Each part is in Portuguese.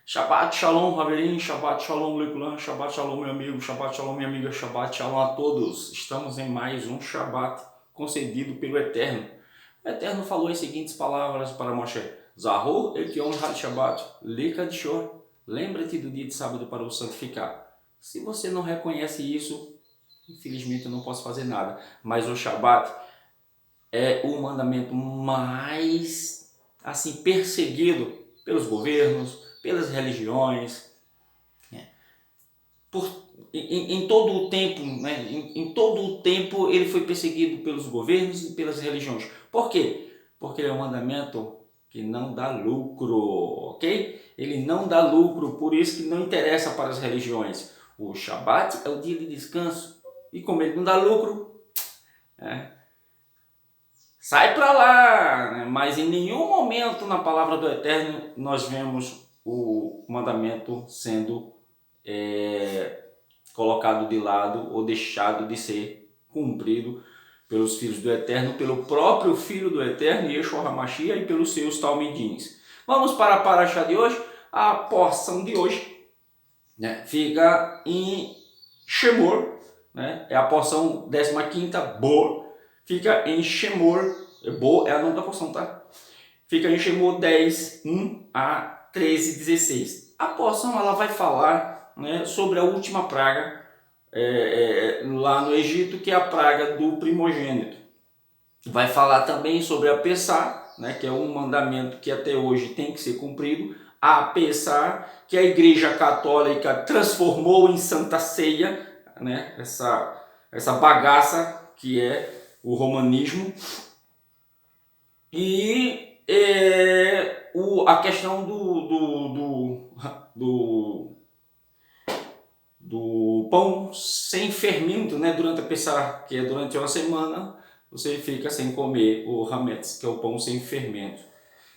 Shabbat Shalom, Haverim, Shabbat Shalom, Lekulan, Shabbat Shalom, meu amigo, Shabbat Shalom, minha amiga, Shabbat Shalom a todos. Estamos em mais um Shabbat concedido pelo Eterno. O Eterno falou as seguintes palavras para Moshe: Zahor et Yom HaShabbat, Lekadishor. Lembra-te do dia de sábado para o santificar. Se você não reconhece isso, infelizmente eu não posso fazer nada. Mas o Shabbat é o mandamento mais assim perseguido pelos governos, pelas religiões, né? Em todo o tempo, né? Em todo o tempo ele foi perseguido pelos governos e pelas religiões. Por quê? Porque ele é um mandamento que não dá lucro, ok? Ele não dá lucro, por isso que não interessa para as religiões. O Shabat é o dia de descanso e como ele não dá lucro, né? Sai para lá, né? Mas em nenhum momento na palavra do Eterno nós vemos o mandamento sendo colocado de lado ou deixado de ser cumprido pelos filhos do Eterno, pelo próprio Filho do Eterno, Yeshua HaMashiach, e pelos seus talmidins. Vamos para a paraxá de hoje. A porção de hoje, né, fica em Shemor, né, é a porção 15ª, Bo, fica em Shemor, Bo é a nome da porção, tá? Fica em Shemor 10, 1 a 13, 16. A porção ela vai falar, né, sobre a última praga lá no Egito, que é a praga do primogênito. Vai falar também sobre a Pessá, né, que é um mandamento que até hoje tem que ser cumprido. A Pessá, que a Igreja Católica transformou em Santa Ceia, né, essa bagaça que é o romanismo. E a questão do pão sem fermento, né, durante a Pessah, que é durante uma semana, você fica sem comer o hametz, que é o pão sem fermento.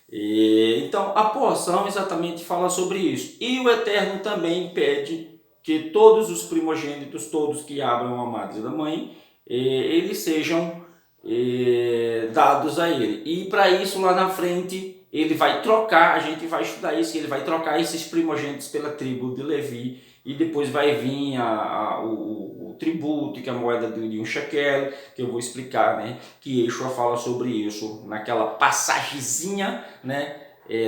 Então a porção exatamente fala sobre isso. E o Eterno também pede que todos os primogênitos, todos que abram a madre da mãe, eles sejam dados a ele. E para isso lá na frente ele vai trocar, a gente vai estudar isso, ele vai trocar esses primogênitos pela tribo de Levi, e depois vai vir o tributo, que é a moeda de um shekel, que eu vou explicar, né? Que Yeshua fala sobre isso naquela passagemzinha, né?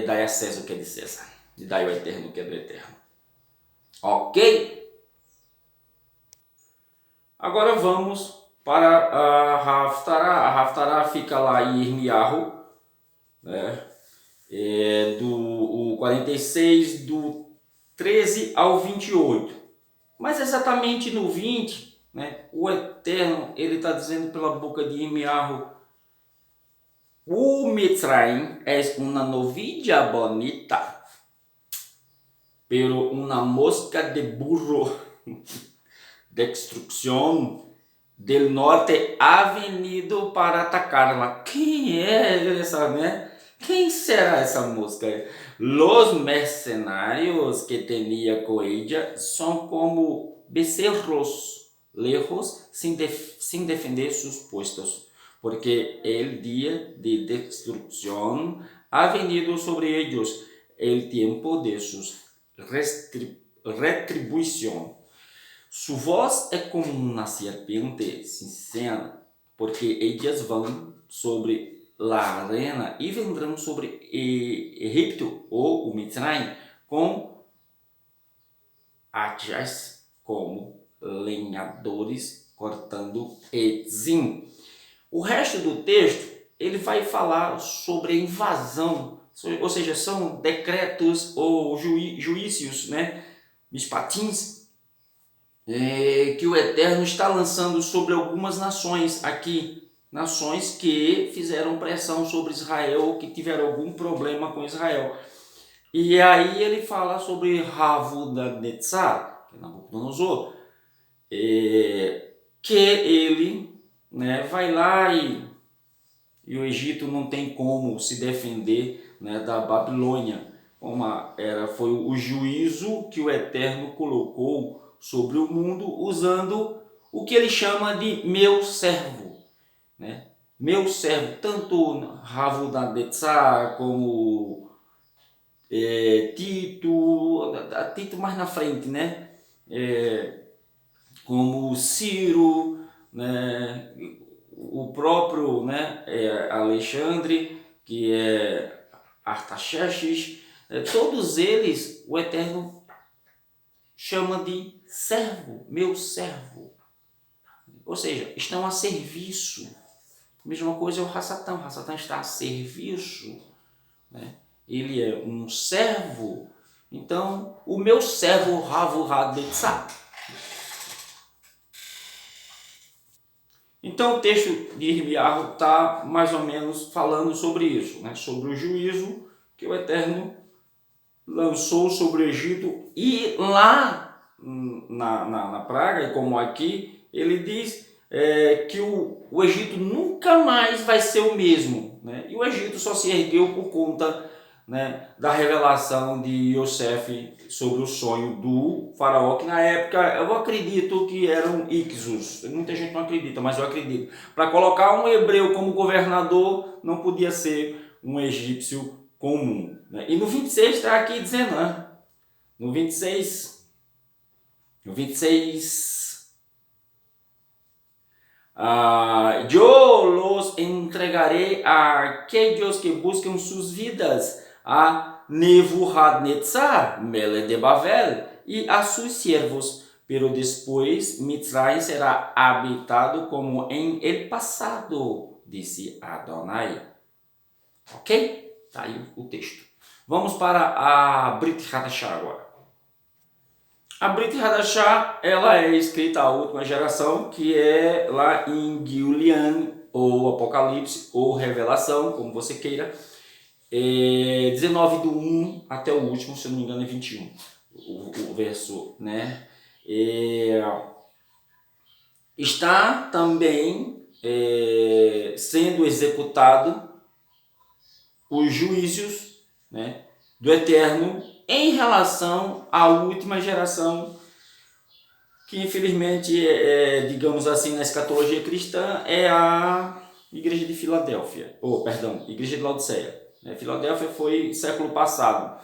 Dai a César o que é de César, e dai ao Eterno o que é do Eterno. Ok? Agora vamos para a Haftarah. A Haftarah fica lá em Irmiyahu, né? Do 46, do 13 ao 28. Mas exatamente no 20, né, o Eterno ele está dizendo pela boca de Irmiyahu: o Mitzrayim es una novilla bonita, pero una mosca de burro destrucción del norte ha venido para atacarla. Quem é essa, né? Quem será essa mosca? Los mercenarios que tenía con ella son como becerros lejos sin defender sus puestos, porque el día de destrucción ha venido sobre ellos, el tiempo de su retribución. Su voz é como uma serpiente sincera, porque ellas vão sobre la arena e vendrão sobre Egipto ou o Mitzrayim com hachas como lenhadores cortando etzim. O resto do texto ele vai falar sobre a invasão, ou seja, são decretos ou juízos, né, mishpatins, que o Eterno está lançando sobre algumas nações aqui, nações que fizeram pressão sobre Israel, que tiveram algum problema com Israel. E aí ele fala sobre Nabucodonosor, que é Nabucodonosor, que ele, né, vai lá e o Egito não tem como se defender, né, da Babilônia, foi o juízo que o Eterno colocou sobre o mundo, usando o que ele chama de meu servo, né? Meu servo, tanto Nabucodonosor como Tito, Tito mais na frente, né? Como Ciro, né? O próprio, né? Alexandre, que é Artaxerxes, todos eles o Eterno chama de servo, meu servo. Ou seja, estão a serviço. A mesma coisa é o Hassatan. O Hassatan está a serviço, né? Ele é um servo. Então, o meu servo Ravu Hadetzah. Então, o texto de Irmiyahu está mais ou menos falando sobre isso, né? Sobre o juízo que o Eterno lançou sobre o Egito. E lá na praga, e como aqui, ele diz que o Egito nunca mais vai ser o mesmo, né? E o Egito só se ergueu por conta, né, da revelação de Yosef sobre o sonho do faraó, que na época eu acredito que eram Ixos. Muita gente não acredita, mas eu acredito. Para colocar um hebreu como governador, não podia ser um egípcio comum, né? E no 26 está aqui dizendo, né? No 26, yo los entregaré a aquellos que buscan sus vidas, a Nebuchadnezzar, Mele de Babel, y a sus siervos, pero después Mitzrayim será habitado como en el pasado, disse Adonai. Ok? Está aí o texto. Vamos para a Brit Hadashah agora. A Brit Hadashah, ela é escrita à última geração, que é lá em Giulian, ou Apocalipse, ou Revelação, como você queira. 19 do 1 até o último, se eu não me engano é 21, o verso, né? Está também sendo executado os juízos, né, do Eterno em relação à última geração, que infelizmente, digamos assim, na escatologia cristã, é a Igreja de Filadélfia, Igreja de Laodiceia. Filadélfia foi século passado.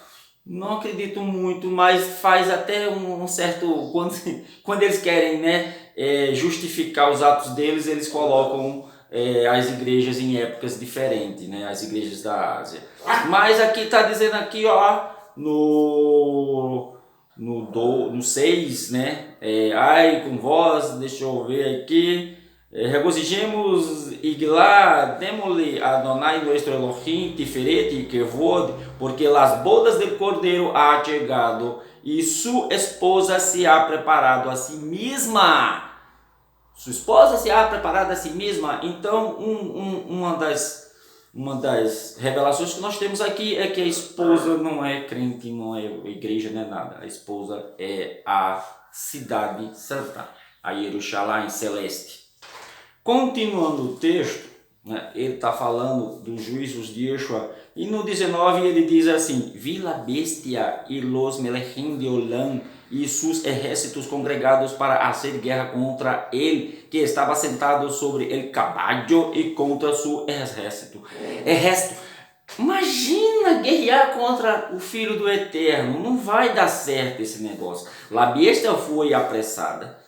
Não acredito muito, mas faz até um certo... Quando eles querem, né, justificar os atos deles, eles colocam as igrejas em épocas diferentes, né, as igrejas da Ásia. Mas aqui está dizendo aqui, ó, no 6, né, ai com vós, deixa eu ver aqui, regozijemos Iglá, démosle a Adonai nuestro Elohim, Tiferet y Kevod, porque las bodas del Cordeiro ha chegado e su esposa se ha preparado a si mesma. Sua esposa se ha preparado a si mesma. Então, uma das revelações que nós temos aqui é que a esposa não é crente, não é igreja, não é nada. A esposa é a cidade santa, a Jerusalém celeste. Continuando o texto, né, ele está falando dos juízos de Yeshua, e no 19 ele diz assim: vi la bestia e los melechim de Olam e seus exércitos congregados para fazer guerra contra ele, que estava sentado sobre el caballo, e contra seu exército. Imagina guerrear contra o Filho do Eterno, não vai dar certo esse negócio. La bestia foi apressada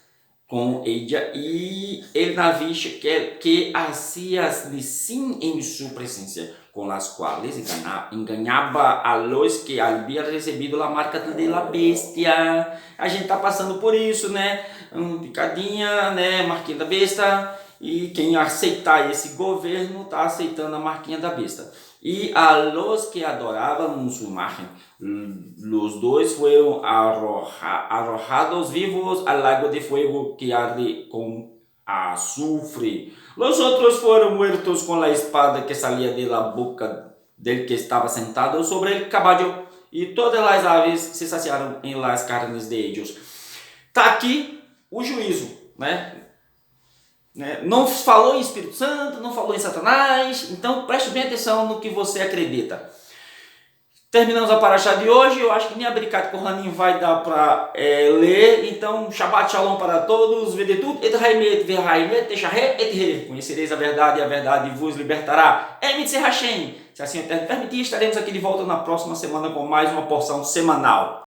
com ella e ele na vista que hacía sim em sua presença, com as quais enganava a los que havia recebido a marca de la bestia. A gente está passando por isso, né? Picadinha, né? Marquinha da besta. E quem aceitar esse governo está aceitando a marquinha da besta. E a los que adoravam su imagen, los dois foram arrojados vivos al lago de fuego que arde com azufre. Los outros foram muertos com a espada que salia de la boca del que estava sentado sobre el caballo, e todas as aves se saciaram em las carnes de ellos. Está aqui o juízo, né? Não falou em Espírito Santo, não falou em Satanás, então preste bem atenção no que você acredita. Terminamos a paraxá de hoje. Eu acho que nem a Bricat Kohanim vai dar para ler, então Shabbat Shalom para todos. Vedetut et haimet vehaimet teshahe et he. Conhecereis a verdade e a verdade vos libertará. Emitse Hashem. Se assim o Eterno permitir, estaremos aqui de volta na próxima semana com mais uma porção semanal.